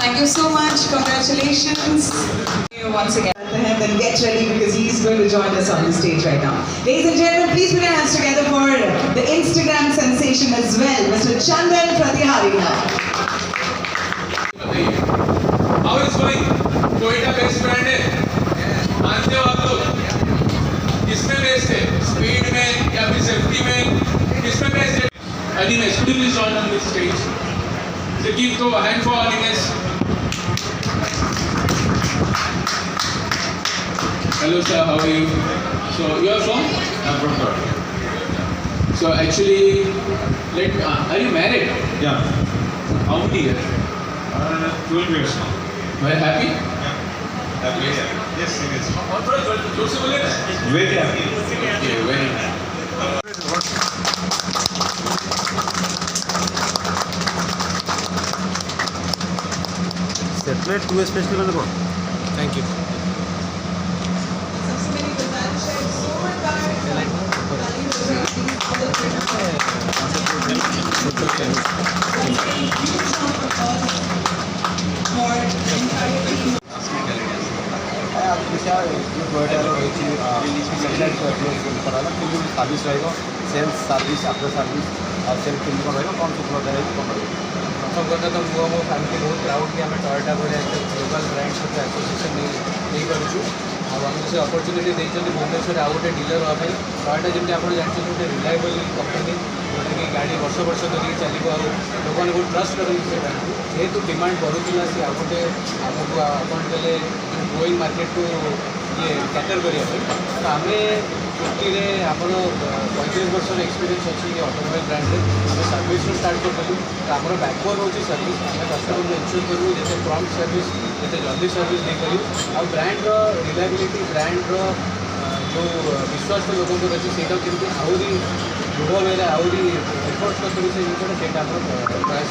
Thank you so much. Congratulations. Once again, then get ready because he's going to join us on the stage right now. Ladies and gentlemen, please put your hands together for the Instagram sensation as well, Mr. Chandan Pratihari now. How is going? Koita best friend है? मानते हो आप लोग? किसमें best है? Speed में या फिर सेफ्टी में? किसमें बेस्ट है? Adines, could you please join on this stage? So give a hand for Adines. Hello sir, how are you? So you are from? I'm from Kolkata. So actually, are you married? Yeah. How many years? 12 years now. Very happy? Yeah. Happy? Yes, it is. और थोड़ा जोर से बोलिए ना. Very happy. Okay, very. सेटमेंट 2 specially वाले को Thank you. Service रहेगा sales service after service और सेल्फ क्लिनिक रहेगा कौन सब प्रकार है कौन प्रथम कथा तो मुझे मो फैमिली बहुत प्राउड कि आम टयोटा भाई ग्लोबल ब्रांड सहित एसोसिएशन नहीं करूँ आमको से अपरच्युनिटी देखते भुवनेश्वर आउ गोटे डीलर हाँपाई टयोटा जमी आप जानते गोटे रिलायबल कंपनी जोटा कि गाड़ी वर्ष वर्ष धरिकी चलो लोक मैंने बहुत ट्रस्ट करते से जेहेतु डिमांड बढ़ुला सी आउ गोटे आमको आपले ग्रोइंग मार्केट को ये कैटर करने तो आम छुट्टी आमर 35 वर्ष एक्सपीरियंस अच्छी ऑटोमोबाइल ब्रांड में आम सर्विस स्टार्ट करूँ तो आम बैकबोन हूँ सर्विस आम कस्टमर को इन्श्योर करूँ जिते प्रॉम्प्ट सर्विस जिते जल्दी सर्विस दे पारू आ ब्रांड रिलायबिलिटी ब्रांड जो विश्वास तो लोगों को अच्छी से केमती आहरी दृढ़ वे आहरी एफर्ट्स करूँ से जिनसा प्रयास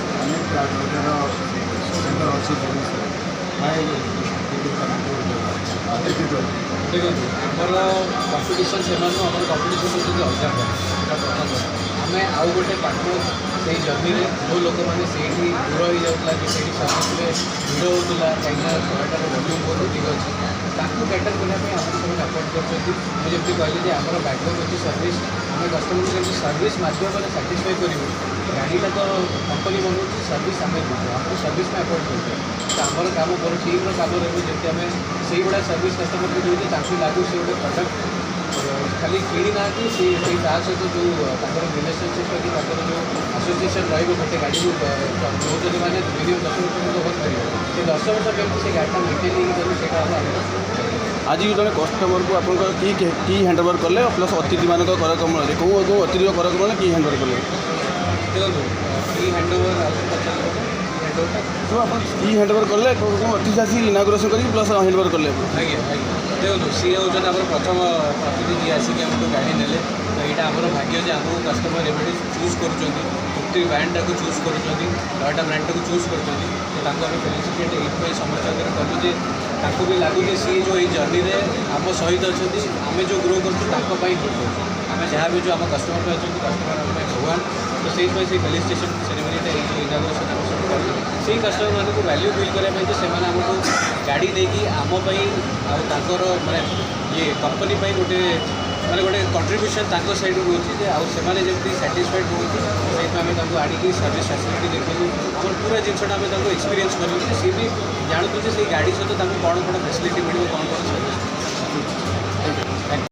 देखो आमर कम्पिटिशन से आम कम्पिटिशन होती अलग प्रथम आम आउ गोटे पार्टनर से जर्नी में जो लोक मैंने से दूर हो जाता कि सर्विस भिड़ होता कहीं टयोटार वॉल्यूम बहुत अधिक अच्छी ताकू कैटर करने आम सब सपोर्ट कर मुझे कहली आम बैकबोन अच्छी सर्विस आम कस्टमर को सर्विस मध्यम साटिस्फाई करूँ गाड़ीटा तो कंपनी बनाऊँ सर्विस आम आम सर्विस में अफोर्ड करते तो आमर कम मोर टीम्र कम रही जमी आम से भाया सर्विस कस्टमर को दूसरे लागू से गोटे प्रडक्ट खाली किणी ना कि सहित जो रिलेसनशिप कि जो आसोसीएसन रोटे गाड़ी नौकरी मैंने मिनिमम 10 वर्ष पर्यटन होत पार से 10 वर्ष केमती से गाड़ी मेटेन होकर आज जड़े कस्टमर को आप की हैंडओवर कले प्लस अतिथि मान कर कमल कौ अतिथि कर कमल कि हैंडओवर कले देखो ई हैंडओवर तो आप हैंडओवर कले अतिथि आसी इनागुरेसन कर प्लस हैंडओवर कले आज्ञा आज्ञा देखो सी हूँ आम प्रथम अतिथि जी आसिक आमको गाड़ी ने तो यहाँ आम भाग्य जे आमको कस्टमर एवं चूज कर ब्रांड को चूज कर टयोटा ब्रांड को चूज कर फेलिसिटेट ये समस्त करूँ भी लगुच सी जो ये जर्नी में आम सहित अच्छा आम जो ग्रो कर आम जहाँ भी जो आम कस्टमर पे अच्छा कस्टमर आम भगवान तो से फेलिसिटेशन सेरेमनीटा ये जो इनागुरेसन आम सब करूँ से कस्टमर मान को वैल्यू बिल्ड करने से आमको गाड़ी देकी आमपाई आर माने ये कंपनी गोटे माने गोटे कंट्रीब्यूशन ताको साइड रोचे आने जमी साटिस्फाइड रोचे से आड़िकी सर्विस फैसिलिटी देखूँ आम पूरा जिनसा आम एक्सपीरियंस करूँ सी भी जानते से गाड़ी सहित कौन कौन फैसिलिटी मिले कौन कौन सर्विस